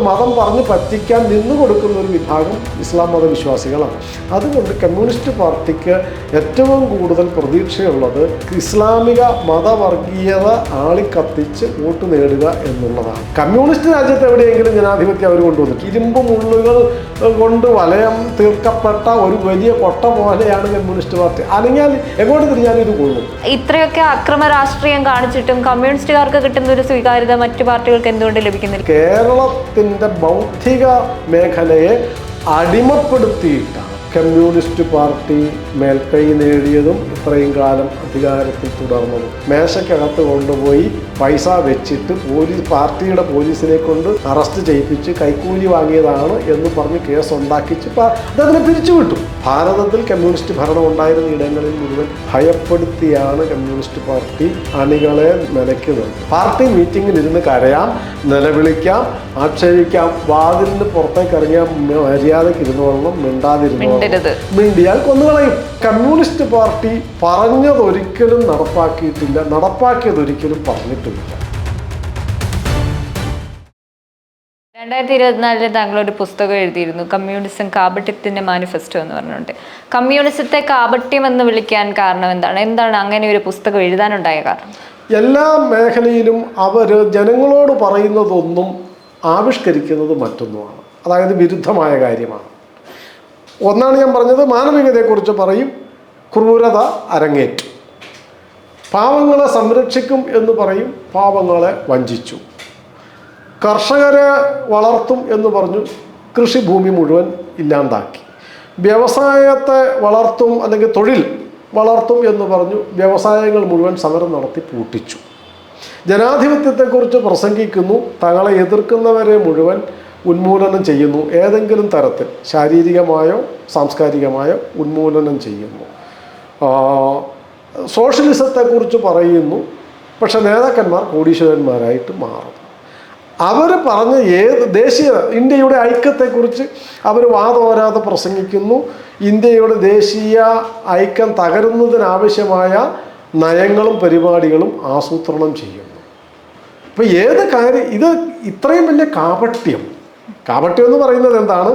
മതം പറഞ്ഞ് പറ്റിക്കാൻ നിന്നു കൊടുക്കുന്ന ഒരു വിഭാഗം ഇസ്ലാം മതവിശ്വാസികളാണ്. അതുകൊണ്ട് കമ്മ്യൂണിസ്റ്റ് പാർട്ടിക്ക് ഏറ്റവും കൂടുതൽ പ്രതീക്ഷയുള്ളത് ഇസ്ലാമിക മതവർഗീയത ആളിക്കത്തിച്ച് വോട്ട് നേടുക എന്നുള്ളതാണ്. കമ്മ്യൂണിസ്റ്റ് രാജ്യത്ത് എവിടെയെങ്കിലും ജനാധിപത്യം അവർ കൊണ്ടുവന്നിട്ട് ഇരുമ്പ് മുള്ളുകൾ കൊണ്ട് വലയം തീർക്കപ്പെട്ട ഒരു വലിയ കൊട്ട പോലെയാണ് കമ്മ്യൂണിസ്റ്റ് പാർട്ടി. അല്ലെങ്കിൽ എങ്ങോട്ട് തിരിഞ്ഞാലും ഇത് കൊള്ളും. ഇത്രയൊക്കെ അക്രമ രാഷ്ട്രീയം കാണിച്ചിട്ടും കമ്മ്യൂണിസ്റ്റുകാർക്ക് കിട്ടുന്ന ഒരു സ്വീകാര്യത മറ്റു പാർട്ടികൾക്ക് എന്തുകൊണ്ട് ലഭിക്കുന്നില്ല? കേരളത്തിൻ്റെ ബൗദ്ധിക മേഖലയെ അടിമപ്പെടുത്തിയിട്ടാണ് കമ്മ്യൂണിസ്റ്റ് പാർട്ടി മേൽക്കൈ നേടിയതും ഇത്രയും കാലം അധികാരത്തിൽ തുടർന്നതും. മേശയ്ക്കകത്ത് കൊണ്ടുപോയി പൈസ വെച്ചിട്ട് പാർട്ടിയുടെ പോലീസിനെ കൊണ്ട് അറസ്റ്റ് ചെയ്യിപ്പിച്ച് കൈക്കൂലി വാങ്ങിയതാണ് എന്ന് പറഞ്ഞ് കേസുണ്ടാക്കിച്ച് അതതിനെ പിരിച്ചുവിട്ടു. ഭാരതത്തിൽ കമ്മ്യൂണിസ്റ്റ് ഭരണം ഉണ്ടായിരുന്ന ഇടങ്ങളിൽ മുഴുവൻ ഭയപ്പെടുത്തിയാണ് കമ്മ്യൂണിസ്റ്റ് പാർട്ടി അണികളെ നിലയ്ക്കുന്നത്. പാർട്ടി മീറ്റിങ്ങിൽ ഇരുന്ന് കരയാം, നിലവിളിക്കാം, ആക്ഷേപിക്കാം, വാതിലിന് പുറത്തേക്ക് ഇറങ്ങിയാൽ മര്യാദയ്ക്ക് ഇരുന്നോളണം, മിണ്ടിയാൽ കൊന്നുകളയും. Communist party പറഞ്ഞതൊരിക്കലും നടപ്പാക്കിയിട്ടില്ല, നടപ്പാക്കിയതൊരിക്കലും പറഞ്ഞിട്ടുമില്ല. 2024 താങ്കളൊരു പുസ്തകം എഴുതിയിരുന്നു, കമ്മ്യൂണിസം കാപട്യത്തിന്റെ മാനിഫെസ്റ്റോ എന്ന് പറഞ്ഞുകൊണ്ട്. കമ്മ്യൂണിസത്തെ കാപട്യം എന്ന് വിളിക്കാൻ കാരണം എന്താണ് അങ്ങനെ ഒരു പുസ്തകം എഴുതാനുണ്ടായ കാരണം? എല്ലാ മേഖലയിലും അവർ ജനങ്ങളോട് പറയുന്നതൊന്നും ആവിഷ്കരിക്കുന്നത് മറ്റൊന്നുമാണ്, അതായത് വിരുദ്ധമായ കാര്യമാണ്. ഒന്നാണ് ഞാൻ പറഞ്ഞത്, മാനവികതയെക്കുറിച്ച് പറയും, ക്രൂരത അരങ്ങേറ്റു. പാവങ്ങളെ സംരക്ഷിക്കും എന്ന് പറയും, പാവങ്ങളെ വഞ്ചിച്ചു. കർഷകരെ വളർത്തും എന്ന് പറഞ്ഞു, കൃഷിഭൂമി മുഴുവൻ ഇല്ലാണ്ടാക്കി. വ്യവസായത്തെ വളർത്തും അല്ലെങ്കിൽ തൊഴിൽ വളർത്തും എന്ന് പറഞ്ഞു, വ്യവസായങ്ങൾ മുഴുവൻ സമരം നടത്തി പൂട്ടിച്ചു. ജനാധിപത്യത്തെക്കുറിച്ച് പ്രസംഗിക്കുന്നു, തങ്ങളെ എതിർക്കുന്നവരെ മുഴുവൻ ഉന്മൂലനം ചെയ്യുന്നു, ഏതെങ്കിലും തരത്തിൽ ശാരീരികമായോ സാംസ്കാരികമായോ ഉന്മൂലനം ചെയ്യുന്നു. സോഷ്യലിസത്തെക്കുറിച്ച് പറയുന്നു, പക്ഷെ നേതാക്കന്മാർ കോടീശ്വരന്മാരായിട്ട് മാറുന്നു. അവർ പറഞ്ഞ ഇന്ത്യയുടെ ഐക്യത്തെക്കുറിച്ച് അവർ വാതോരാതെ പ്രസംഗിക്കുന്നു. ഇന്ത്യയുടെ ദേശീയ ഐക്യം തകരുന്നതിനാവശ്യമായ നയങ്ങളും പരിപാടികളും ആസൂത്രണം ചെയ്യുന്നു. അപ്പോൾ ഏത് കാര്യം ഇത് ഇത്രയും വലിയ കാപട്യം എന്ന് പറയുന്നത് എന്താണ്?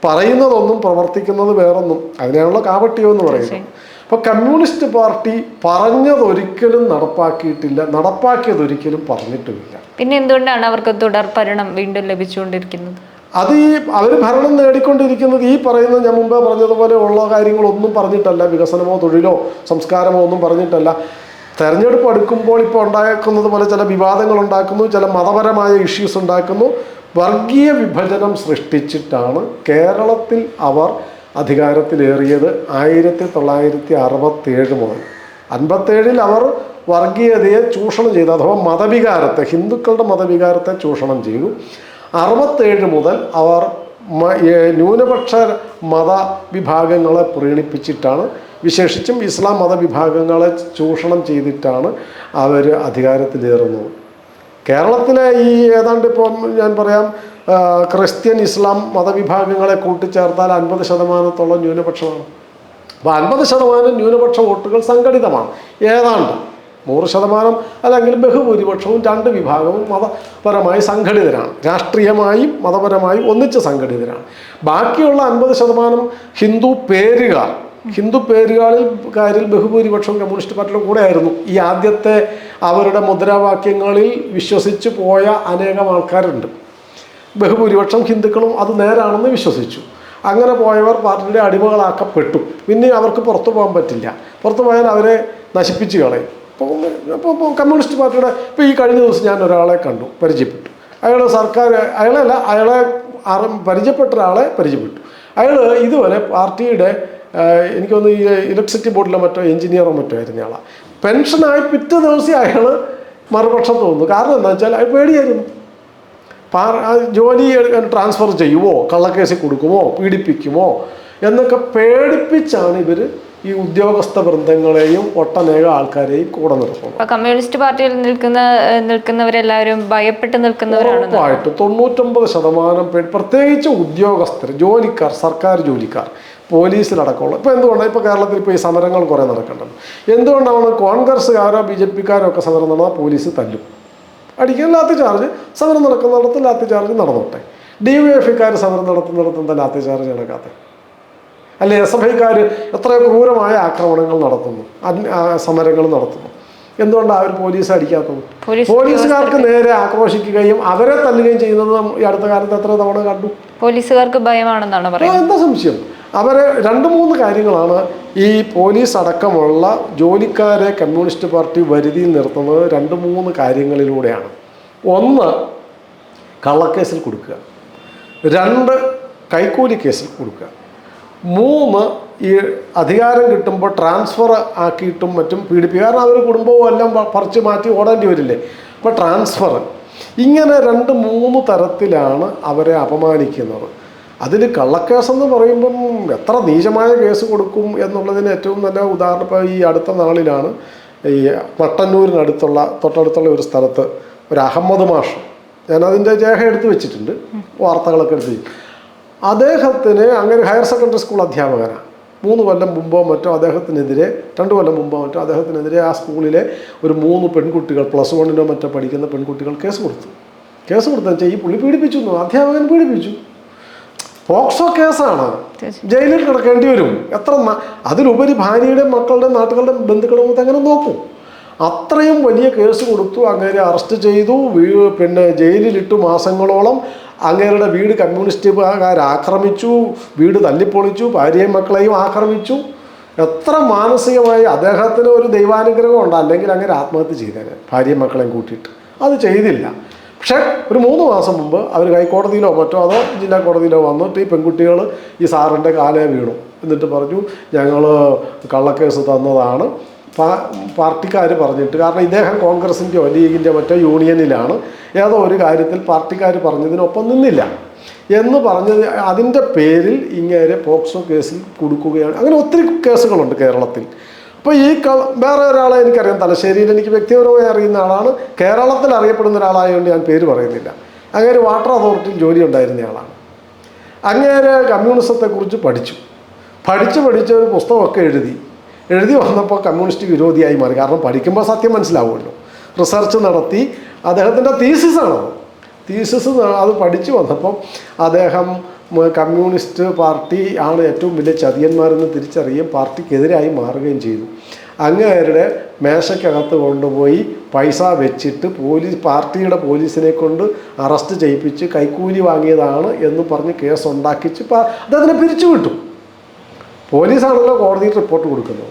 പറയുന്നതൊന്നും പ്രവർത്തിക്കുന്നത് വേറൊന്നും, അതിനാണല്ലോ കാപട്യം എന്ന് പറയുന്നത്. അപ്പോൾ കമ്മ്യൂണിസ്റ്റ് പാർട്ടി പറഞ്ഞതൊരിക്കലും നടപ്പാക്കിയിട്ടില്ല, നടപ്പാക്കിയതൊരിക്കലും പറഞ്ഞിട്ടുമില്ല. പിന്നെ എന്തുകൊണ്ടാണ് അവർക്ക് തുടർ ഭരണം വീണ്ടും ലഭിച്ചുകൊണ്ടിരിക്കുന്നത്? അത് അവർ ഭരണം നേടിക്കൊണ്ടിരിക്കുന്നത് ഈ പറയുന്ന ഞാൻ മുമ്പേ പറഞ്ഞതുപോലെ ഉള്ള കാര്യങ്ങളൊന്നും പറഞ്ഞിട്ടല്ല, വികസനമോ തൊഴിലോ സംസ്കാരമോ ഒന്നും പറഞ്ഞിട്ടല്ല. തെരഞ്ഞെടുപ്പ് അടുക്കുമ്പോൾ ഇപ്പോൾ ഉണ്ടാക്കുന്നത് പോലെ ചില വിവാദങ്ങൾ ഉണ്ടാക്കുന്നു, ചില മതപരമായ ഇഷ്യൂസ് ഉണ്ടാക്കുന്നു, വർഗീയ വിഭജനം സൃഷ്ടിച്ചിട്ടാണ് കേരളത്തിൽ അവർ അധികാരത്തിലേറിയത്. 1967 മുതൽ 57 അവർ വർഗീയതയെ ചൂഷണം ചെയ്തു, അഥവാ മതവികാരത്തെ, ഹിന്ദുക്കളുടെ മതവികാരത്തെ ചൂഷണം ചെയ്തു. 67 മുതൽ അവർ ന്യൂനപക്ഷ മതവിഭാഗങ്ങളെ പ്രീണിപ്പിച്ചിട്ടാണ്, വിശേഷിച്ചും ഇസ്ലാം മതവിഭാഗങ്ങളെ ചൂഷണം ചെയ്തിട്ടാണ് അവർ അധികാരത്തിലേറുന്നത്. കേരളത്തിലെ ഈ ഏതാണ്ട് ഇപ്പോൾ ഞാൻ പറയാം, ക്രിസ്ത്യൻ ഇസ്ലാം മതവിഭാഗങ്ങളെ കൂട്ടിച്ചേർത്താൽ 50% ന്യൂനപക്ഷമാണ്. അപ്പോൾ 50% ന്യൂനപക്ഷ വോട്ടുകൾ സംഘടിതമാണ്. ഏതാണ്ട് 100% അല്ലെങ്കിൽ ബഹുഭൂരിപക്ഷവും രണ്ട് വിഭാഗവും മതപരമായി സംഘടിതരാണ്, രാഷ്ട്രീയമായും മതപരമായും ഒന്നിച്ച് സംഘടിതരാണ്. ബാക്കിയുള്ള 50% ഹിന്ദു പേരുകാരിൽ ബഹുഭൂരിപക്ഷവും കമ്മ്യൂണിസ്റ്റ് പാർട്ടിയുടെ കൂടെ ആയിരുന്നു. ഈ ആദ്യത്തെ അവരുടെ മുദ്രാവാക്യങ്ങളിൽ വിശ്വസിച്ച് പോയ അനേകം ആൾക്കാരുണ്ട്. ബഹുഭൂരിപക്ഷം ഹിന്ദുക്കളും അത് നേരാണെന്ന് വിശ്വസിച്ചു. അങ്ങനെ പോയവർ പാർട്ടിയുടെ അടിമകളാക്കപ്പെട്ടു. പിന്നെ അവർക്ക് പുറത്തു പോകാൻ പറ്റില്ല, പുറത്തു പോയാൽ അവരെ നശിപ്പിച്ച് കളയും. അപ്പോൾ കമ്മ്യൂണിസ്റ്റ് പാർട്ടിയുടെ ഇപ്പോൾ ഈ കഴിഞ്ഞ ദിവസം ഞാൻ ഒരാളെ കണ്ടു, പരിചയപ്പെട്ടു. അയാളെ പരിചയപ്പെട്ട ഒരാളെ പരിചയപ്പെട്ടു. അയാൾ ഇതുവരെ പാർട്ടിയുടെ എനിക്കൊന്ന് ഈ ഇലക്ട്രിസിറ്റി ബോർഡിലെ മറ്റോ എഞ്ചിനീയറോ മറ്റോ ആയിരുന്ന ആളാണ്. പെൻഷനായി പിറ്റേ ദിവസം അയാൾ മറുപക്ഷം തോന്നുന്നു. കാരണം എന്താ വെച്ചാൽ അയാൾ പേടിയായിരുന്നു. ജോലി ട്രാൻസ്ഫർ ചെയ്യുമോ, കള്ളക്കേസിൽ കൊടുക്കുമോ, പീഡിപ്പിക്കുമോ എന്നൊക്കെ പേടിപ്പിച്ചാണ് ഇവർ ഈ ഉദ്യോഗസ്ഥ വൃന്ദങ്ങളെയും ഒട്ടനേകം ആൾക്കാരെയും കൂടെ നിർത്തുന്നത്. കമ്മ്യൂണിസ്റ്റ് പാർട്ടിയിൽ നിൽക്കുന്നവരെല്ലാവരും ഭയപ്പെട്ട് നിൽക്കുന്നവരാണ്. ഉറപ്പായിട്ട് 99% പ്രത്യേകിച്ച് ഉദ്യോഗസ്ഥർ, ജോലിക്കാർ, സർക്കാർ ജോലിക്കാർ, പോലീസിലടക്കമുള്ള. ഇപ്പോൾ എന്തുകൊണ്ടാണ് ഇപ്പോൾ കേരളത്തിൽ ഇപ്പോൾ ഈ സമരങ്ങൾ കുറേ നടക്കേണ്ടത്? എന്തുകൊണ്ടാണ് കോൺഗ്രസ്സുകാരോ BJP-ക്കാരോ ഒക്കെ സമരം നടന്നാൽ പോലീസ് തല്ലും, അടിക്കാൻ ലാത്തി ചാർജ്, സമരം നടക്കുന്നിടത്ത് ലാത്തി ചാർജ് നടന്നോട്ടെ. DYFIക്കാർ സമരം നടത്തുന്നിടത്തും തന്നെ ലാത്തിചാർജ് നടക്കാത്ത, അല്ലെ SFIക്കാർ എത്രയോ ക്രൂരമായ ആക്രമണങ്ങൾ നടത്തുന്നു, സമരങ്ങൾ നടത്തുന്നു. എന്തുകൊണ്ടാണ് അവർ പോലീസ് അടിക്കാത്തത്? പോലീസുകാർക്ക് നേരെ ആക്രോശിക്കുകയും അവരെ തല്ലുകയും ചെയ്യുന്നത് ഈ അടുത്ത കാലത്ത് എത്ര തവണ കണ്ടു? പോലീസുകാർക്ക് ഭയമാണെന്നാണ് പറയുന്നത്. എന്താ സംശയം? അവരെ 2-3 കാര്യങ്ങളാണ് ഈ പോലീസ് അടക്കമുള്ള ജോലിക്കാരെ കമ്മ്യൂണിസ്റ്റ് പാർട്ടി വരുതിയിൽ നിർത്തുന്നത്. 2-3 കാര്യങ്ങളിലൂടെയാണ്. 1, കള്ളക്കേസിൽ കൊടുക്കുക. 2, കൈക്കൂലി കേസിൽ കൊടുക്കുക. 3, ഈ അധികാരം കിട്ടുമ്പോൾ ട്രാൻസ്ഫർ ആക്കിയിട്ടും മറ്റും പീഡിപ്പിക്കുക. കാരണം അവർ കുടുംബവും എല്ലാം പറിച്ചു മാറ്റി ഓടേണ്ടി വരില്ലേ. അപ്പോൾ ട്രാൻസ്ഫർ, ഇങ്ങനെ 2-3 തരത്തിലാണ് അവരെ അപമാനിക്കുന്നത്. അതിൽ കള്ളക്കേസെന്ന് പറയുമ്പം എത്ര നീചമായ കേസ് കൊടുക്കും എന്നുള്ളതിന് ഏറ്റവും നല്ല ഉദാഹരണം ഇപ്പോൾ ഈ അടുത്ത നാളിലാണ് ഈ മട്ടന്നൂരിനടുത്തുള്ള തൊട്ടടുത്തുള്ള ഒരു സ്ഥലത്ത് ഒരു അഹമ്മദ് മാഷ്, ഞാനതിൻ്റെ രേഖ എടുത്ത് വെച്ചിട്ടുണ്ട്, വാർത്തകളൊക്കെ എടുത്ത് വെച്ചിട്ടുണ്ട്. അദ്ദേഹത്തിന് അങ്ങനെ ഹയർ സെക്കൻഡറി സ്കൂൾ അധ്യാപകനാണ്. 3 കൊല്ലം മുമ്പോ മറ്റോ അദ്ദേഹത്തിനെതിരെ, 2 കൊല്ലം മുമ്പോ മറ്റോ അദ്ദേഹത്തിനെതിരെ ആ സ്കൂളിലെ ഒരു 3 പെൺകുട്ടികൾ, +1 മറ്റോ പഠിക്കുന്ന പെൺകുട്ടികൾ കേസ് കൊടുത്തെന്ന് വെച്ചാൽ ഈ പുള്ളി പീഡിപ്പിച്ചു, അധ്യാപകൻ പീഡിപ്പിച്ചു. പോക്സോ കേസാണ്, ജയിലിൽ കിടക്കേണ്ടി വരും. അതിലുപരി ഭാര്യയുടെയും മക്കളുടെയും നാട്ടുകളുടെയും ബന്ധുക്കളുടെ അങ്ങനെ നോക്കും. അത്രയും വലിയ കേസ് കൊടുത്തു. അങ്ങനെ അറസ്റ്റ് ചെയ്തു, പിന്നെ ജയിലിലിട്ടു മാസങ്ങളോളം. അങ്ങേരുടെ വീട് കമ്മ്യൂണിസ്റ്റുകാർ ആക്രമിച്ചു, വീട് തല്ലിപ്പൊളിച്ചു, ഭാര്യയും മക്കളെയും ആക്രമിച്ചു. എത്ര മാനസികമായി അദ്ദേഹത്തിന് ഒരു ദൈവാനുഗ്രഹം ഉണ്ട്, അല്ലെങ്കിൽ അങ്ങനെ ആത്മഹത്യ ചെയ്തേനെ ഭാര്യയും മക്കളെയും കൂട്ടിയിട്ട്. അത് ചെയ്തില്ല. പക്ഷേ ഒരു 3 മാസം മുമ്പ് അവർ ഹൈക്കോടതിയിലോ മറ്റോ അതോ ജില്ലാ കോടതിയിലോ വന്നിട്ട് ഈ പെൺകുട്ടികൾ ഈ സാറിൻ്റെ കാലേ വീണു. എന്നിട്ട് പറഞ്ഞു ഞങ്ങൾ കള്ളക്കേസ് തന്നതാണ്, പാർട്ടിക്കാർ പറഞ്ഞിട്ട്. കാരണം ഇദ്ദേഹം കോൺഗ്രസിൻ്റെയോ ലീഗിൻ്റെ മറ്റോ യൂണിയനിലാണ്, ഏതോ ഒരു കാര്യത്തിൽ പാർട്ടിക്കാർ പറഞ്ഞതിനൊപ്പം നിന്നില്ല എന്ന് പറഞ്ഞത്, അതിൻ്റെ പേരിൽ ഇങ്ങനെ പോക്സോ കേസിൽ കൊടുക്കുകയാണ്. അങ്ങനെ ഒത്തിരി കേസുകളുണ്ട് കേരളത്തിൽ. അപ്പോൾ ഈ വേറെ ഒരാളെ എനിക്കറിയാം, തലശ്ശേരിയിൽ എനിക്ക് വ്യക്തിപരമായി അറിയുന്ന ആളാണ്, കേരളത്തിൽ അറിയപ്പെടുന്ന ഒരാളായതുകൊണ്ട് ഞാൻ പേര് പറയുന്നില്ല. അങ്ങേര് വാട്ടർ അതോറിറ്റിയിൽ ജോലി ഉണ്ടായിരുന്നയാളാണ്. അങ്ങേര് കമ്മ്യൂണിസത്തെക്കുറിച്ച് പഠിച്ച് ഒരു പുസ്തകമൊക്കെ എഴുതി വന്നപ്പോൾ കമ്മ്യൂണിസ്റ്റ് വിരോധിയായി മാറി. കാരണം പഠിക്കുമ്പോൾ സത്യം മനസ്സിലാവുമല്ലോ. റിസർച്ച് നടത്തി അദ്ദേഹത്തിൻ്റെ തീസിസ് അത് പഠിച്ചു വന്നപ്പോൾ അദ്ദേഹം കമ്മ്യൂണിസ്റ്റ് പാർട്ടി ആണ് ഏറ്റവും വലിയ ചതിയന്മാരെന്ന് തിരിച്ചറിയുകയും പാർട്ടിക്കെതിരായി മാറുകയും ചെയ്തു. അങ്ങേരുടെ മേശയ്ക്കകത്ത് കൊണ്ടുപോയി പൈസ വെച്ചിട്ട് പാർട്ടിയുടെ പോലീസിനെ കൊണ്ട് അറസ്റ്റ് ചെയ്യിപ്പിച്ച് കൈക്കൂലി വാങ്ങിയതാണ് എന്ന് പറഞ്ഞ് കേസുണ്ടാക്കിച്ച് അദ്ദേഹത്തിനെ പിരിച്ചുവിട്ടു. പോലീസാണല്ലോ കോടതിയിൽ റിപ്പോർട്ട് കൊടുക്കുന്നത്.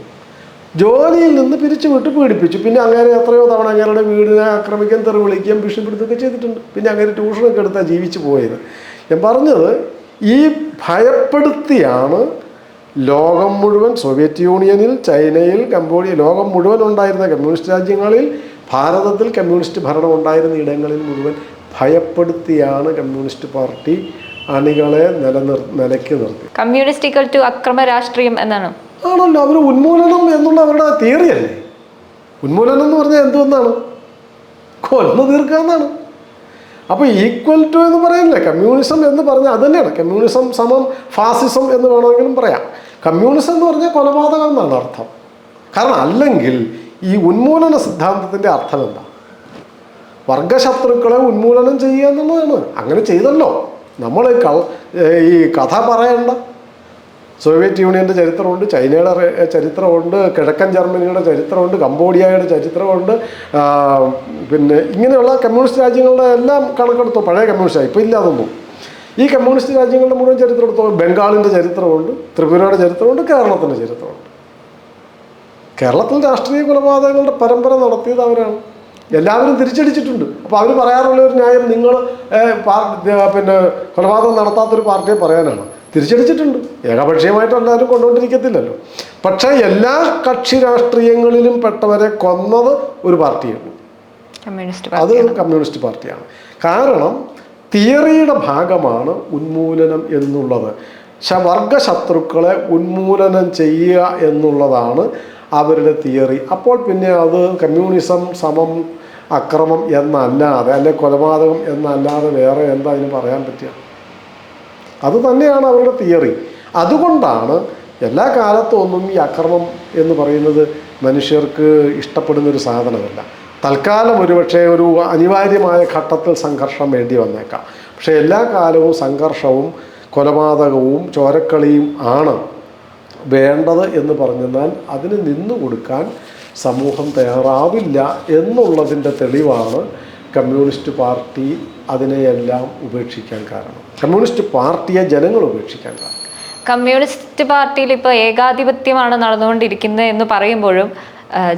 ജോലിയിൽ നിന്ന് പിരിച്ചുവിട്ട് പീഡിപ്പിച്ചു. പിന്നെ അങ്ങനെ എത്രയോ തവണ അങ്ങേരുടെ വീടിനെ ആക്രമിക്കാൻ, തെറി വിളിക്കുകയും ഭീഷണിപ്പെടുത്തുകയൊക്കെ ചെയ്തിട്ടുണ്ട്. പിന്നെ അങ്ങനെ ട്യൂഷനൊക്കെ എടുത്താൽ ജീവിച്ചു പോയത്. ഞാൻ പറഞ്ഞത്, ഈ ഭയപ്പെടുത്തിയാണ് ലോകം മുഴുവൻ, സോവിയറ്റ് യൂണിയനിൽ, ചൈനയിൽ, കംബോഡിയ, ലോകം മുഴുവൻ ഉണ്ടായിരുന്ന കമ്മ്യൂണിസ്റ്റ് രാജ്യങ്ങളിൽ, ഭാരതത്തിൽ കമ്മ്യൂണിസ്റ്റ് ഭരണം ഉണ്ടായിരുന്ന ഇടങ്ങളിൽ മുഴുവൻ ഭയപ്പെടുത്തിയാണ് കമ്മ്യൂണിസ്റ്റ് പാർട്ടി അണികളെ നിലയ്ക്ക് നിർത്തി. കമ്മ്യൂണിസ്റ്റ് ഈക്വൽ ടു അക്രമ രാഷ്ട്രീയം എന്നാണ്. ആണല്ലോ, അവർ ഉന്മൂലനം എന്നുള്ള അവരുടെ തിയറിയല്ലേ. ഉന്മൂലനം എന്ന് പറഞ്ഞാൽ എന്തുവെന്നാണ്? കൊന്നു തീർക്കുക എന്നാണ്. അപ്പോൾ ഈക്വൽ ടു എന്ന് പറയുന്നില്ലേ, കമ്മ്യൂണിസം എന്ന് പറഞ്ഞാൽ അത് തന്നെയാണ്. കമ്മ്യൂണിസം സമം ഫാസിസം എന്ന് വേണമെങ്കിലും പറയാം. കമ്മ്യൂണിസം എന്ന് പറഞ്ഞാൽ കൊലപാതകം എന്നാണ് അർത്ഥം. കാരണം അല്ലെങ്കിൽ ഈ ഉന്മൂലന സിദ്ധാന്തത്തിൻ്റെ അർത്ഥം എന്താ? വർഗശത്രുക്കളെ ഉന്മൂലനം ചെയ്യുക എന്നുള്ളതാണ്. അങ്ങനെ ചെയ്തല്ലോ. നമ്മൾ ഈ കഥ പറയണ്ട. സോവിയറ്റ് യൂണിയൻ്റെ ചരിത്രമുണ്ട്, ചൈനയുടെ ചരിത്രമുണ്ട്, കിഴക്കൻ ജർമ്മനിയുടെ ചരിത്രമുണ്ട്, കംബോഡിയയുടെ ചരിത്രമുണ്ട്. പിന്നെ ഇങ്ങനെയുള്ള കമ്മ്യൂണിസ്റ്റ് രാജ്യങ്ങളുടെ എല്ലാം കണക്കെടുത്തോ. പഴയ കമ്മ്യൂണിസ്റ്റ് ഇപ്പോൾ ഇല്ലാതൊന്നും. ഈ കമ്മ്യൂണിസ്റ്റ് രാജ്യങ്ങളുടെ മുഴുവൻ ചരിത്രം എടുത്തോ. ബംഗാളിൻ്റെ ചരിത്രമുണ്ട്, ത്രിപുരയുടെ ചരിത്രമുണ്ട്, കേരളത്തിൻ്റെ ചരിത്രമുണ്ട്. കേരളത്തിൽ രാഷ്ട്രീയ കൊലപാതകങ്ങളുടെ പരമ്പര നടത്തിയത് അവരാണ്. എല്ലാവരും തിരിച്ചടിച്ചിട്ടുണ്ട്. അപ്പോൾ അവർ പറയാറുള്ള ഒരു ന്യായം, നിങ്ങൾ പിന്നെ കൊലപാതകം നടത്താത്തൊരു പാർട്ടിയെ പറയാനാണ്. തിരിച്ചടിച്ചിട്ടുണ്ട്. ഏകപക്ഷീയമായിട്ട് എല്ലാവരും കൊണ്ടുകൊണ്ടിരിക്കത്തില്ലല്ലോ. പക്ഷേ എല്ലാ കക്ഷി രാഷ്ട്രീയങ്ങളിലും പെട്ടവരെ കൊന്നത് ഒരു പാർട്ടിയാണ്, അത് കമ്മ്യൂണിസ്റ്റ് പാർട്ടിയാണ്. കാരണം തിയറിയുടെ ഭാഗമാണ് ഉന്മൂലനം എന്നുള്ളത്. വർഗശത്രുക്കളെ ഉന്മൂലനം ചെയ്യുക എന്നുള്ളതാണ് അവരുടെ തിയറി. അപ്പോൾ പിന്നെ അത് കമ്മ്യൂണിസം സമം അക്രമം എന്നല്ലാതെ, അല്ലെ കൊലപാതകം എന്നല്ലാതെ വേറെ എന്താ അതിന് പറയാൻ പറ്റുക? അത് തന്നെയാണ് അവരുടെ തിയറി. അതുകൊണ്ടാണ് എല്ലാ കാലത്തൊന്നും ഈ അക്രമം എന്ന് പറയുന്നത് മനുഷ്യർക്ക് ഇഷ്ടപ്പെടുന്നൊരു സാധനമല്ല. തൽക്കാലം ഒരുപക്ഷെ ഒരു അനിവാര്യമായ ഘട്ടത്തിൽ സംഘർഷം വേണ്ടി വന്നേക്കാം. പക്ഷേ എല്ലാ കാലവും സംഘർഷവും കൊലപാതകവും ചോരക്കളിയും ആണ് വേണ്ടത് എന്ന് പറഞ്ഞാൽ അതിന് നിന്നു കൊടുക്കാൻ സമൂഹം തയ്യാറാവില്ല എന്നുള്ളതിൻ്റെ തെളിവാണ് കമ്മ്യൂണിസ്റ്റ് പാർട്ടി അതിനെയെല്ലാം ഉപേക്ഷിക്കാൻ കാരണം. കമ്മ്യൂണിസ്റ്റ് പാർട്ടിയെ ജനങ്ങൾ ഉപേക്ഷിക്കാൻ കാരണം. കമ്മ്യൂണിസ്റ്റ് പാർട്ടിയിൽ ഇപ്പോൾ ഏകാധിപത്യമാണ് നടന്നുകൊണ്ടിരിക്കുന്നത് എന്ന് പറയുമ്പോഴും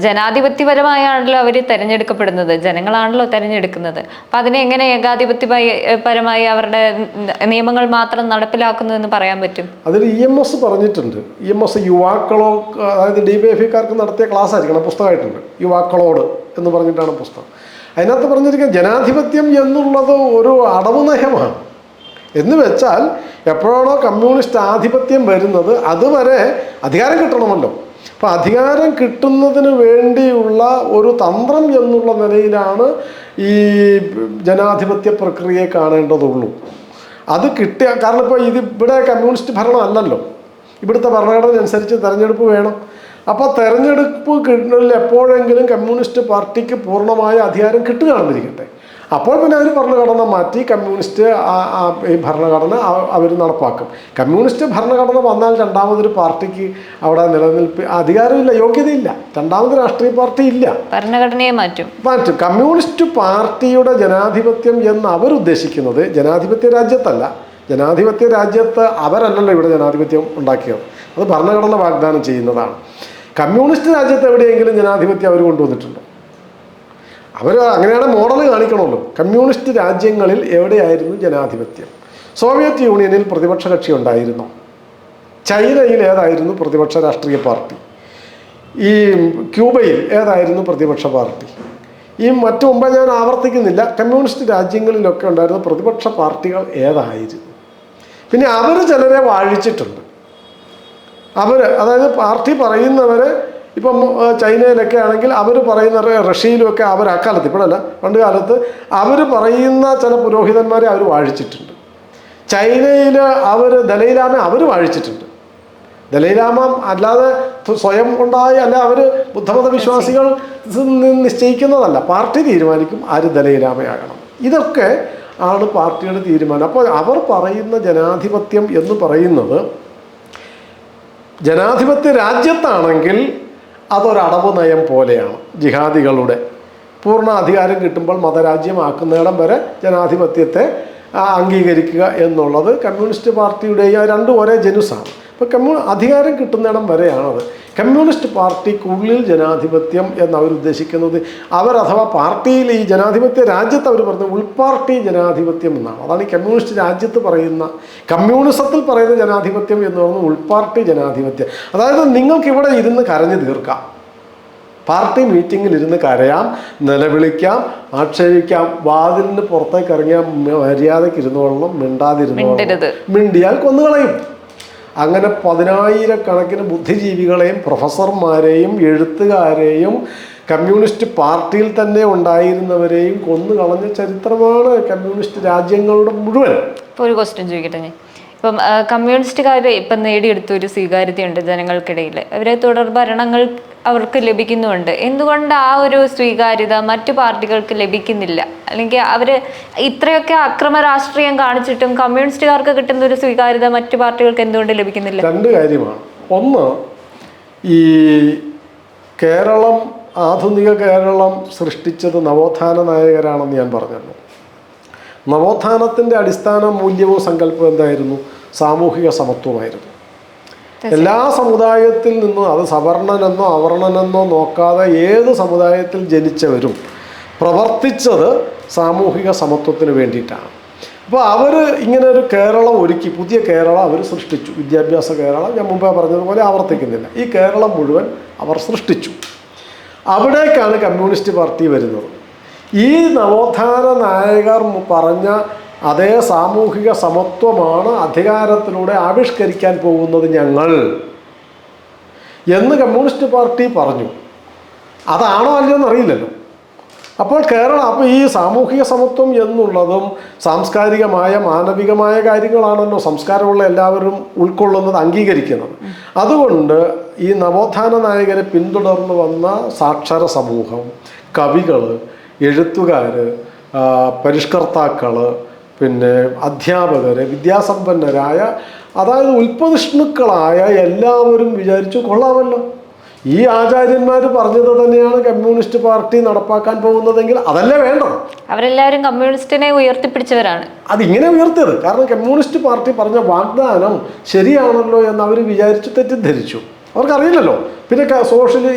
ജനാധിപത്യപരമായാണല്ലോ അവർ തിരഞ്ഞെടുക്കപ്പെടുന്നത്, ജനങ്ങളാണല്ലോ തിരഞ്ഞെടുക്കുന്നത്. അപ്പം അതിനെ എങ്ങനെ ഏകാധിപത്യപരമായി അവരുടെ നിയമങ്ങൾ മാത്രം നടപ്പിലാക്കുന്നു എന്ന് പറയാൻ പറ്റും? അതിൽ EMS പറഞ്ഞിട്ടുണ്ട്. EMS യുവാക്കളോ, അതായത് DYFIക്കാർക്ക് നടത്തിയ ക്ലാസ് ആയിരിക്കണം, പുസ്തകമായിട്ടുണ്ട്. യുവാക്കളോട് എന്ന് പറഞ്ഞിട്ടാണ് പുസ്തകം. അതിനകത്ത് പറഞ്ഞിരിക്കുന്നത് ജനാധിപത്യം എന്നുള്ളത് ഒരു അടവ് നയമാണ്. എന്ന് വെച്ചാൽ എപ്പോഴാണോ കമ്മ്യൂണിസ്റ്റ് ആധിപത്യം വരുന്നത് അതുവരെ അധികാരം കിട്ടണമല്ലോ. അപ്പോൾ അധികാരം കിട്ടുന്നതിന് വേണ്ടിയുള്ള ഒരു തന്ത്രം എന്നുള്ള നിലയിലാണ് ഈ ജനാധിപത്യ പ്രക്രിയയെ കാണേണ്ടതുള്ളൂ. അത് കിട്ടിയ കാരണം ഇപ്പോൾ ഇവിടെ കമ്മ്യൂണിസ്റ്റ് ഭരണം അല്ലല്ലോ, ഇവിടുത്തെ ഭരണഘടന അനുസരിച്ച് തെരഞ്ഞെടുപ്പ് വേണം. അപ്പോൾ തെരഞ്ഞെടുപ്പ് കിട്ടുന്നതിൽ എപ്പോഴെങ്കിലും കമ്മ്യൂണിസ്റ്റ് പാർട്ടിക്ക് പൂർണ്ണമായ അധികാരം കിട്ടുകയാണെന്നിരിക്കട്ടെ, അപ്പോൾ പിന്നെ അവർ ഭരണഘടന മാറ്റി കമ്മ്യൂണിസ്റ്റ് ഈ ഭരണഘടന അവർ നടപ്പാക്കും. കമ്മ്യൂണിസ്റ്റ് ഭരണഘടന വന്നാൽ രണ്ടാമതൊരു പാർട്ടിക്ക് അവിടെ അധികാരമില്ല, യോഗ്യതയില്ല, രണ്ടാമത് രാഷ്ട്രീയ പാർട്ടി ഇല്ല, ഭരണഘടനയെ മാറ്റും. കമ്മ്യൂണിസ്റ്റ് പാർട്ടിയുടെ ജനാധിപത്യം എന്ന് അവരുദ്ദേശിക്കുന്നത് ജനാധിപത്യ രാജ്യത്തല്ല. ജനാധിപത്യ രാജ്യത്ത് അവരല്ലല്ലോ ഇവിടെ ജനാധിപത്യം ഉണ്ടാക്കിയത്, അത് ഭരണഘടന വാഗ്ദാനം ചെയ്യുന്നതാണ്. കമ്മ്യൂണിസ്റ്റ് രാജ്യത്ത് എവിടെയെങ്കിലും ജനാധിപത്യം അവർ കൊണ്ടുവന്നിട്ടുണ്ടോ? അവർ അങ്ങനെയാണ് മോഡൽ കാണിക്കണമല്ലോ. കമ്മ്യൂണിസ്റ്റ് രാജ്യങ്ങളിൽ എവിടെയായിരുന്നു ജനാധിപത്യം? സോവിയറ്റ് യൂണിയനിൽ പ്രതിപക്ഷ കക്ഷി ഉണ്ടായിരുന്നോ? ചൈനയിൽ ഏതായിരുന്നു പ്രതിപക്ഷ രാഷ്ട്രീയ പാർട്ടി? ഈ ക്യൂബയിൽ ഏതായിരുന്നു പ്രതിപക്ഷ പാർട്ടി? ഈ മറ്റു മുമ്പ് ഞാൻ ആവർത്തിക്കുന്നില്ല, കമ്മ്യൂണിസ്റ്റ് രാജ്യങ്ങളിലൊക്കെ ഉണ്ടായിരുന്ന പ്രതിപക്ഷ പാർട്ടികൾ ഏതായിരുന്നു? പിന്നെ അവർ ചിലരെ വാഴിച്ചിട്ടുണ്ട്. അതായത് പാർട്ടി പറയുന്നവർ ഇപ്പം ചൈനയിലൊക്കെ ആണെങ്കിൽ അവർ പറയുന്ന, റഷ്യയിലുമൊക്കെ അവർ അക്കാലത്ത്, ഇപ്പോഴല്ല പണ്ട് കാലത്ത് അവർ പറയുന്ന ചില പുരോഹിതന്മാരെ അവർ വാഴിച്ചിട്ടുണ്ട്. ചൈനയിൽ അവർ ദലൈലാമ അവർ വാഴിച്ചിട്ടുണ്ട്. ദലൈലാമ അല്ലാതെ സ്വയം ഉണ്ടായി അല്ല, അവർ ബുദ്ധമത വിശ്വാസികൾ നിശ്ചയിക്കുന്നതല്ല, പാർട്ടി തീരുമാനിക്കും ആര് ദലൈലാമയാകണം. ഇതൊക്കെ ആണ് പാർട്ടിയുടെ തീരുമാനം. അപ്പോൾ അവർ പറയുന്ന ജനാധിപത്യം എന്ന് പറയുന്നത് ജനാധിപത്യ രാജ്യത്താണെങ്കിൽ അതൊരടവ് നയം പോലെയാണ്. ജിഹാദികളുടെ പൂർണ്ണ അധികാരം കിട്ടുമ്പോൾ മതരാജ്യമാക്കുന്നിടം വരെ ജനാധിപത്യത്തെ അംഗീകരിക്കുക എന്നുള്ളത് കമ്മ്യൂണിസ്റ്റ് പാർട്ടിയുടെയും രണ്ടും ഒരേ ജനുസാണ്. അപ്പോൾ അധികാരം കിട്ടുന്നിടം വരെയാണത്. കമ്മ്യൂണിസ്റ്റ് പാർട്ടിക്കുള്ളിൽ ജനാധിപത്യം എന്നവരുദ്ദേശിക്കുന്നത് അഥവാ പാർട്ടിയിൽ ഈ ജനാധിപത്യ രാജ്യത്ത് അവർ പറയുന്നത് ഉൾപാർട്ടി ജനാധിപത്യം എന്നാണ്. അതാണ് ഈ കമ്മ്യൂണിസ്റ്റ് രാജ്യത്ത് പറയുന്ന, കമ്മ്യൂണിസത്തിൽ പറയുന്ന ജനാധിപത്യം എന്ന് പറയുന്നത് ഉൾപാർട്ടി ജനാധിപത്യം. അതായത് നിങ്ങൾക്ക് ഇവിടെ ഇരുന്ന് കരഞ്ഞു തീർക്കാം, പാർട്ടി മീറ്റിങ്ങിൽ ഇരുന്ന് കരയാം, നിലവിളിക്കാം, ആക്ഷേപിക്കാം, വാതിലിന് പുറത്തേക്ക് ഇറങ്ങിയാൽ മര്യാദയ്ക്ക് ഇരുന്നോളണം, മിണ്ടിയാൽ കൊന്നുകളയും. അങ്ങനെ 10,000-കണക്കിന് ബുദ്ധിജീവികളെയും പ്രൊഫസർമാരെയും എഴുത്തുകാരെയും കമ്മ്യൂണിസ്റ്റ് പാർട്ടിയിൽ തന്നെ ഉണ്ടായിരുന്നവരെയും കൊന്നുകളഞ്ഞ ചരിത്രമാണ് കമ്മ്യൂണിസ്റ്റ് രാജ്യങ്ങളുടെ മുഴുവൻ. ഇപ്പോൾ ഒരു ക്വസ്റ്റ്യൻ ചോദിക്കട്ടെ ഞാൻ. ഇപ്പം കമ്മ്യൂണിസ്റ്റുകാർ ഇപ്പം നേടിയെടുത്ത ഒരു സ്വീകാര്യതയുണ്ട് ജനങ്ങൾക്കിടയിൽ, അവരെ തുടർ ഭരണങ്ങൾ അവർക്ക് ലഭിക്കുന്നുണ്ട്. എന്തുകൊണ്ട് ആ ഒരു സ്വീകാര്യത മറ്റു പാർട്ടികൾക്ക് ലഭിക്കുന്നില്ല? അല്ലെങ്കിൽ അവർ ഇത്രയൊക്കെ അക്രമ രാഷ്ട്രീയം കാണിച്ചിട്ടും കമ്മ്യൂണിസ്റ്റുകാർക്ക് കിട്ടുന്ന ഒരു സ്വീകാര്യത മറ്റു പാർട്ടികൾക്ക് എന്തുകൊണ്ട് ലഭിക്കുന്നില്ല? രണ്ട് കാര്യമാണ്. ഒന്ന്, ഈ കേരളം, ആധുനിക കേരളം സൃഷ്ടിച്ചത് നവോത്ഥാന നായകരാണെന്ന് ഞാൻ പറഞ്ഞല്ലോ. നവോത്ഥാനത്തിൻ്റെ അടിസ്ഥാന മൂല്യവും സങ്കല്പവും എന്തായിരുന്നു? സാമൂഹിക സമത്വമായിരുന്നു. എല്ലാ സമുദായത്തിൽ നിന്നും, അത് സവർണനെന്നോ അവർണനെന്നോ നോക്കാതെ ഏത് സമുദായത്തിൽ ജനിച്ചവരും പ്രവർത്തിച്ചത് സാമൂഹിക സമത്വത്തിന് വേണ്ടിയിട്ടാണ്. അപ്പോൾ അവർ ഇങ്ങനെ ഒരു കേരളം ഒരുക്കി, പുതിയ കേരളം അവർ സൃഷ്ടിച്ചു. വിദ്യാഭ്യാസ കേരളം, ഞാൻ മുമ്പേ പറഞ്ഞതുപോലെ ആവർത്തിക്കുന്നില്ല, ഈ കേരളം മുഴുവൻ അവർ സൃഷ്ടിച്ചു. അവിടേക്കാണ് കമ്മ്യൂണിസ്റ്റ് പാർട്ടി വരുന്നത്. ഈ നവോത്ഥാന നായകർ പറഞ്ഞ അതേ സാമൂഹിക സമത്വമാണ് അധികാരത്തിലൂടെ ആവിഷ്കരിക്കാൻ പോകുന്നത് ഞങ്ങൾ എന്ന് കമ്മ്യൂണിസ്റ്റ് പാർട്ടി പറഞ്ഞു. അതാണോ അല്ലയോ എന്നറിയില്ലല്ലോ. അപ്പോൾ അപ്പോൾ ഈ സാമൂഹിക സമത്വം എന്നുള്ളതും സാംസ്കാരികമായ മാനവികമായ കാര്യങ്ങളാണല്ലോ സംസ്കാരമുള്ള എല്ലാവരും ഉൾക്കൊള്ളുന്നത്, അംഗീകരിക്കുന്നത്. അതുകൊണ്ട് ഈ നവോത്ഥാന നായകരെ പിന്തുടർന്നു വന്ന സാക്ഷര സമൂഹം, കവികൾ, എഴുത്തുകാർ, പരിഷ്കർത്താക്കൾ, പിന്നെ അധ്യാപകർ, വിദ്യാസമ്പന്നരായ, അതായത് ഉൽപ്പതിഷ്ണുക്കളായ എല്ലാവരും വിചാരിച്ചു കൊള്ളാമല്ലോ, ഈ ആചാര്യന്മാർ പറഞ്ഞത് തന്നെയാണ് കമ്മ്യൂണിസ്റ്റ് പാർട്ടി നടപ്പാക്കാൻ പോകുന്നതെങ്കിൽ അതല്ലേ വേണ്ടത്. അവരെല്ലാവരും കമ്മ്യൂണിസ്റ്റിനെ ഉയർത്തിപ്പിടിച്ചവരാണ്. അതിങ്ങനെ ഉയർത്തിയത് കാരണം കമ്മ്യൂണിസ്റ്റ് പാർട്ടി പറഞ്ഞ വാഗ്ദാനം ശരിയാണല്ലോ എന്ന് അവർ വിചാരിച്ചു തെറ്റിദ്ധരിച്ചു. അവർക്കറിയില്ലല്ലോ. പിന്നെ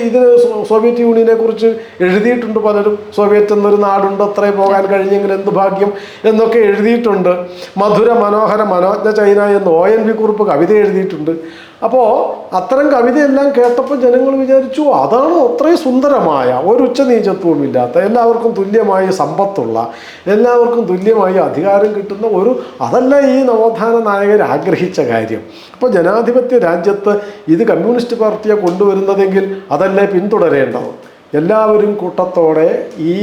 ഇതിന് സോവിയറ്റ് യൂണിയനെ കുറിച്ച് എഴുതിയിട്ടുണ്ട് പലരും. സോവിയറ്റ് എന്നൊരു നാടുണ്ട്, അത്രേ പോകാൻ കഴിഞ്ഞെങ്കിൽ എന്ത് ഭാഗ്യം എന്നൊക്കെ എഴുതിയിട്ടുണ്ട്. മധുര മനോഹര മനോജ്ഞ ചൈന എന്ന് ONV കുറുപ്പ് കവിത എഴുതിയിട്ടുണ്ട്. അപ്പോൾ അത്തരം കവിതയെല്ലാം കേട്ടപ്പോൾ ജനങ്ങൾ വിചാരിച്ചു അതാണ് അത്രയും സുന്ദരമായ, ഒരു ഉച്ചനീചത്വവും ഇല്ലാത്ത, എല്ലാവർക്കും തുല്യമായി സമ്പത്തുള്ള, എല്ലാവർക്കും തുല്യമായി അധികാരം കിട്ടുന്ന അതല്ല ഈ നവോത്ഥാന നായകർ ആഗ്രഹിച്ച കാര്യം. അപ്പോൾ ജനാധിപത്യ രാജ്യത്ത് ഇത് കമ്മ്യൂണിസ്റ്റ് പാർട്ടിയെ കൊണ്ടുവരുന്നതെങ്കിൽ അതല്ലേ പിന്തുടരേണ്ടത്. എല്ലാവരും കൂട്ടത്തോടെ ഈ